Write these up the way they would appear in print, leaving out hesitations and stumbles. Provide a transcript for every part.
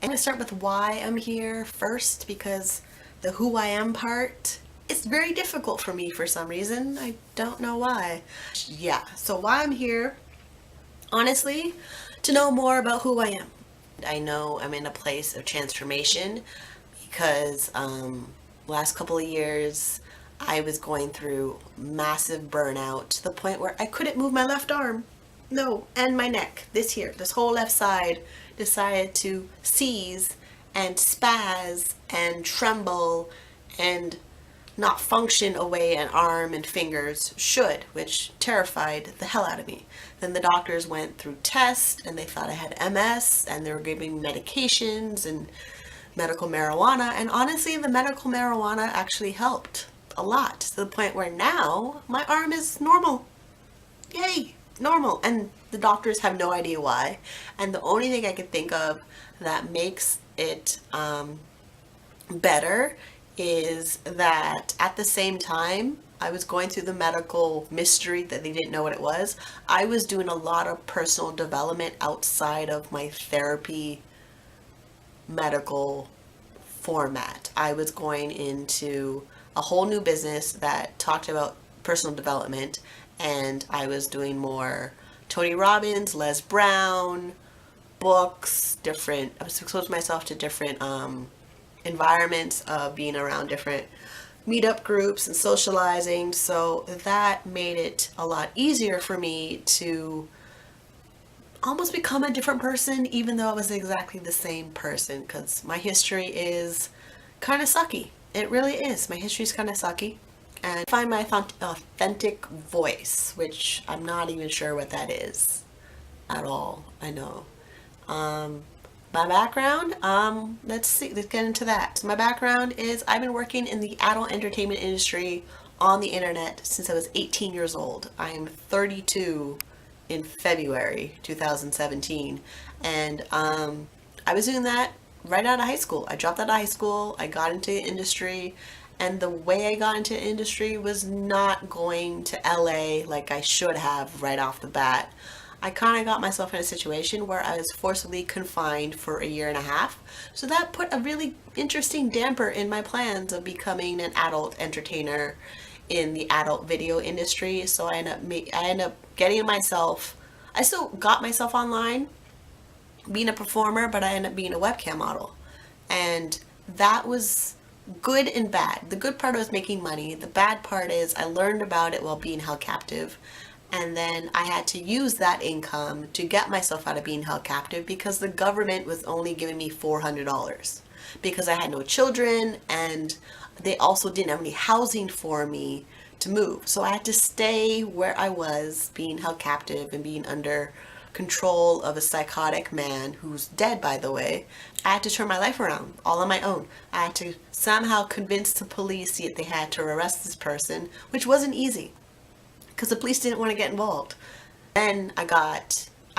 I'm going to start with why I'm here first, because the who I am part is very difficult for me for some reason. I don't know why. Yeah, so why I'm here, honestly, to know more about who I am. I know I'm in a place of transformation because last couple of years I was going through massive burnout to the point where I couldn't move my left arm. No, and my neck. This whole left side decided to seize and spaz and tremble and not function away an arm and fingers should, which terrified the hell out of me. Then the doctors went through tests and they thought I had MS and they were giving me medications and medical marijuana. And honestly, the medical marijuana actually helped a lot to the point where now my arm is normal. Yay, normal. And the doctors have no idea why. And the only thing I could think of that makes it better is that at the same time I was going through the medical mystery that they didn't know what it was, I was doing a lot of personal development outside of my therapy medical format. I was going into a whole new business that talked about personal development, and I was doing more Tony Robbins, Les Brown books, I was exposing myself to different environments of being around different meetup groups and socializing. So that made it a lot easier for me to almost become a different person, even though I was exactly the same person, because my history is kind of sucky. It really is. My history is kind of sucky. And I find my authentic voice, which I'm not even sure what that is at all. I know. My background, let's get into that. So my background is I've been working in the adult entertainment industry on the internet since I was 18 years old. I am 32 in February 2017, and I was doing that right out of high school. I dropped out of high school, I got into the industry, and the way I got into the industry was not going to LA like I should have right off the bat. I kind of got myself in a situation where I was forcibly confined for a year and a half. So that put a really interesting damper in my plans of becoming an adult entertainer in the adult video industry. So I end up getting myself, I still got myself online, being a performer, but I ended up being a webcam model. And that was good and bad. The good part was making money. The bad part is I learned about it while being held captive. And then I had to use that income to get myself out of being held captive because the government was only giving me $400 because I had no children, and they also didn't have any housing for me to move. So I had to stay where I was, being held captive and being under control of a psychotic man who's dead, by the way. I had to turn my life around all on my own. I had to somehow convince the police that they had to arrest this person, which wasn't easy, because the police didn't want to get involved. Then I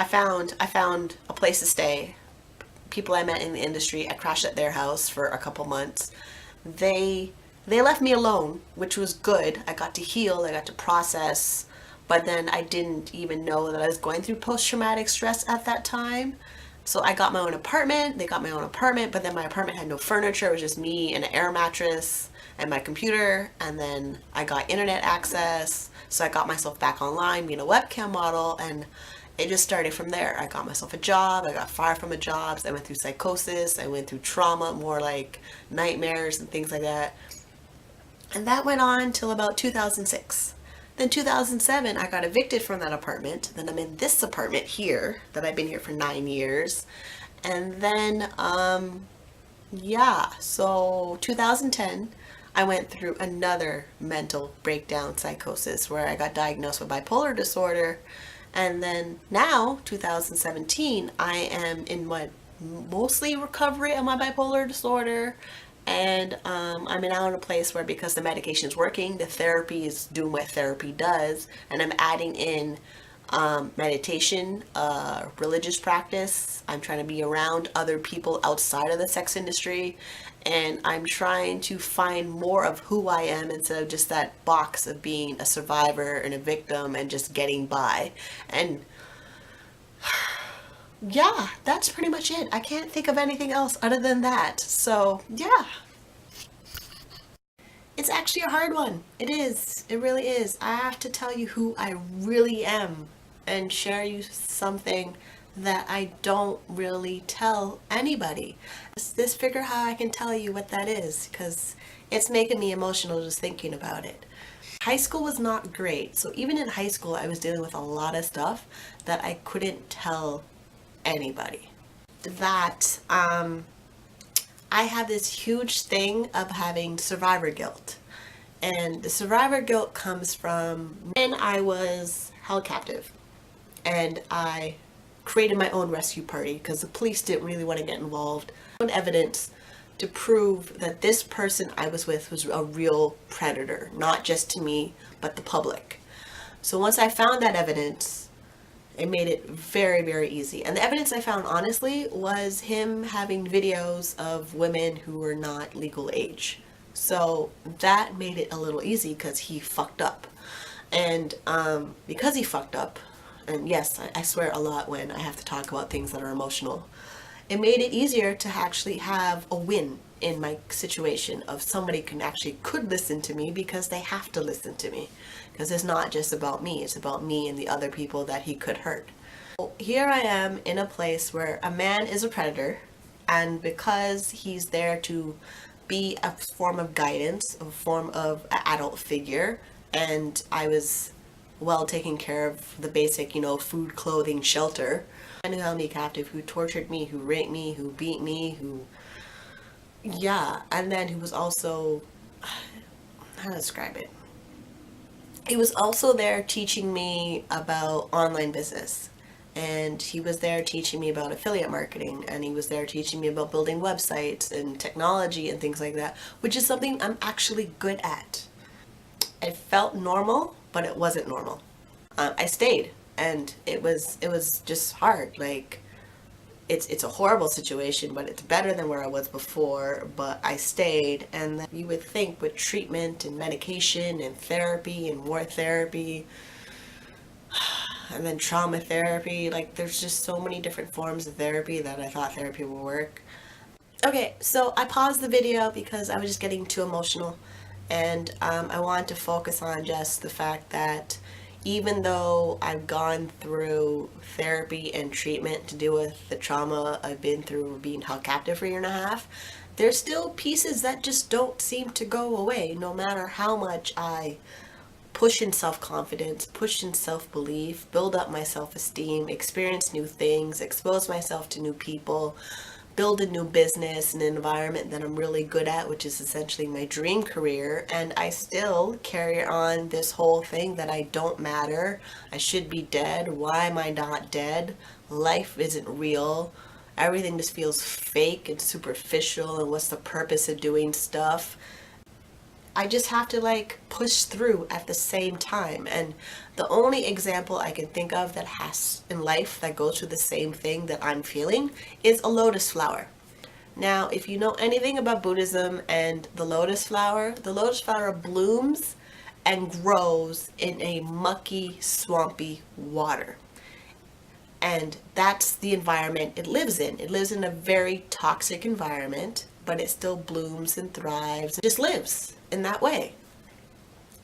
found a place to stay. People I met in the industry, I crashed at their house for a couple months. They left me alone, which was good. I got to heal, I got to process, but then I didn't even know that I was going through post-traumatic stress at that time. So I got my own apartment, they got my own apartment, but then my apartment had no furniture. It was just me and an air mattress and my computer, and then I got internet access. So I got myself back online being a webcam model, and it just started from there. I got myself a job, I got fired from a job, I went through psychosis, I went through trauma, more like nightmares and things like that. And that went on till about 2006. Then 2007, I got evicted from that apartment. Then I'm in this apartment here that I've been here for 9 years. And then, so 2010, I went through another mental breakdown psychosis where I got diagnosed with bipolar disorder. And then now, 2017, I am in what mostly recovery of my bipolar disorder. And I'm now in a place where, because the medication is working, the therapy is doing what therapy does, and I'm adding in meditation, religious practice. I'm trying to be around other people outside of the sex industry, and I'm trying to find more of who I am instead of just that box of being a survivor and a victim and just getting by. And yeah, that's pretty much it. I can't think of anything else other than that. So, yeah. It's actually a hard one. It is. It really is. I have to tell you who I really am and share you something that I don't really tell anybody. Just figure how I can tell you what that is, because it's making me emotional just thinking about it. High school was not great. So even in high school, I was dealing with a lot of stuff that I couldn't tell anybody. That I have this huge thing of having survivor guilt. And the survivor guilt comes from when I was held captive and I created my own rescue party because the police didn't really want to get involved. Evidence to prove that this person I was with was a real predator, not just to me, but the public. So once I found that evidence, it made it very, very easy. And the evidence I found, honestly, was him having videos of women who were not legal age. So that made it a little easy because he fucked up. And because he fucked up, and yes, I swear a lot when I have to talk about things that are emotional, it made it easier to actually have a win in my situation of somebody could listen to me because they have to listen to me. Because it's not just about me, it's about me and the other people that he could hurt. So here I am in a place where a man is a predator, and because he's there to be a form of guidance, a form of an adult figure, and I was well taken care of, the basic, food, clothing, shelter, and who held me captive, who tortured me, who raped me, who beat me, and then who was also, how to describe it? He was also there teaching me about online business. And he was there teaching me about affiliate marketing, and he was there teaching me about building websites and technology and things like that, which is something I'm actually good at. It felt normal, but it wasn't normal. I stayed, and it was just hard. Like, it's a horrible situation, but it's better than where I was before. But I stayed, and then you would think with treatment and medication and therapy and more therapy, and then trauma therapy, like there's just so many different forms of therapy that I thought therapy would work. Okay, so I paused the video because I was just getting too emotional, and I wanted to focus on just the fact that even though I've gone through therapy and treatment to deal with the trauma I've been through being held captive for a year and a half, there's still pieces that just don't seem to go away no matter how much I push in self-confidence, push in self-belief, build up my self-esteem, experience new things, expose myself to new people, build a new business, an environment that I'm really good at, which is essentially my dream career, and I still carry on this whole thing that I don't matter, I should be dead, why am I not dead, life isn't real, everything just feels fake and superficial, and what's the purpose of doing stuff? I just have to like push through at the same time. And the only example I can think of that has in life that goes through the same thing that I'm feeling is a lotus flower. Now, if you know anything about Buddhism and the lotus flower blooms and grows in a mucky, swampy water. And that's the environment it lives in. It lives in a very toxic environment, but it still blooms and thrives. It just lives in that way.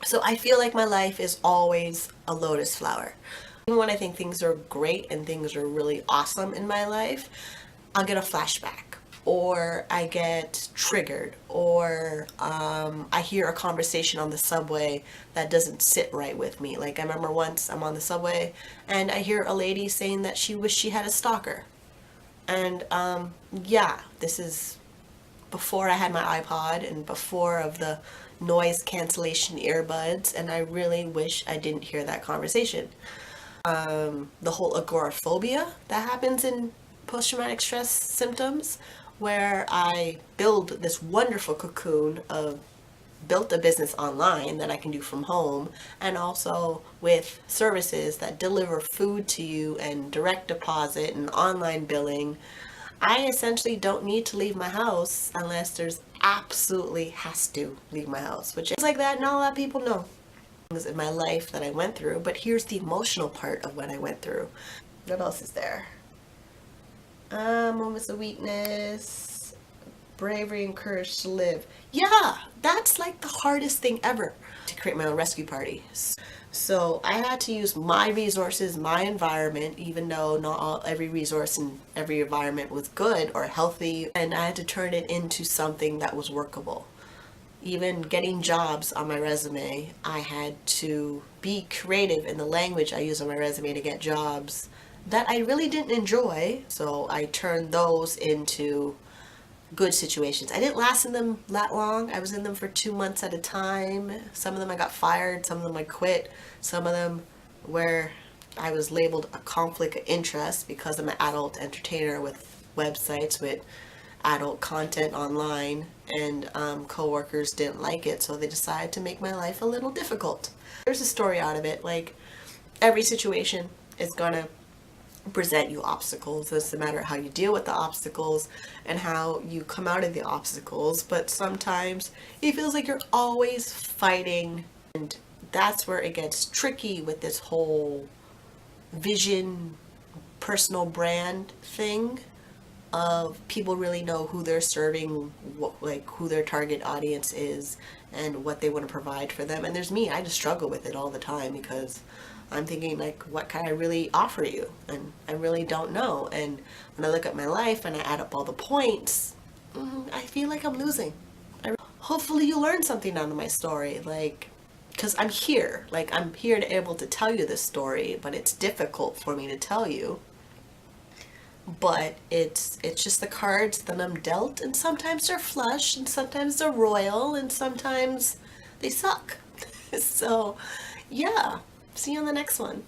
So I feel like my life is always a lotus flower. Even when I think things are great and things are really awesome in my life, I'll get a flashback, or I get triggered, or I hear a conversation on the subway that doesn't sit right with me. Like I remember once I'm on the subway and I hear a lady saying that she wished she had a stalker. And this is before I had my iPod and before of the noise cancellation earbuds, and I really wish I didn't hear that conversation. The whole agoraphobia that happens in post-traumatic stress symptoms, where I build this wonderful cocoon of built a business online that I can do from home, and also with services that deliver food to you and direct deposit and online billing. I essentially don't need to leave my house unless there's absolutely has to leave my house, which is like that not a lot of people know things in my life that I went through. But here's the emotional part of what I went through. What else is there? Moments of weakness, bravery and courage to live. Yeah, that's like the hardest thing ever, to create my own rescue party. So I had to use my resources, my environment, even though not every resource in every environment was good or healthy, and I had to turn it into something that was workable. Even getting jobs on my resume, I had to be creative in the language I use on my resume to get jobs that I really didn't enjoy. So I turned those into good situations. I didn't last in them that long. I was in them for 2 months at a time. Some of them I got fired, some of them I quit, some of them where I was labeled a conflict of interest because I'm an adult entertainer with websites with adult content online, and coworkers didn't like it, so they decided to make my life a little difficult. There's a story out of it. Like, every situation is gonna present you obstacles. It's a matter of how you deal with the obstacles and how you come out of the obstacles. But sometimes it feels like you're always fighting, and that's where it gets tricky with this whole vision, personal brand thing of people really know who they're serving, like who their target audience is and what they want to provide for them. And there's me, I just struggle with it all the time because I'm thinking, like, what can I really offer you? And I really don't know. And when I look at my life and I add up all the points, I feel like I'm losing. Hopefully you learn something out of my story, like, because I'm here, like, I'm here to able to tell you this story, but it's difficult for me to tell you. But it's just the cards that I'm dealt, and sometimes they're flush, and sometimes they're royal, and sometimes they suck. So, yeah. See you on the next one.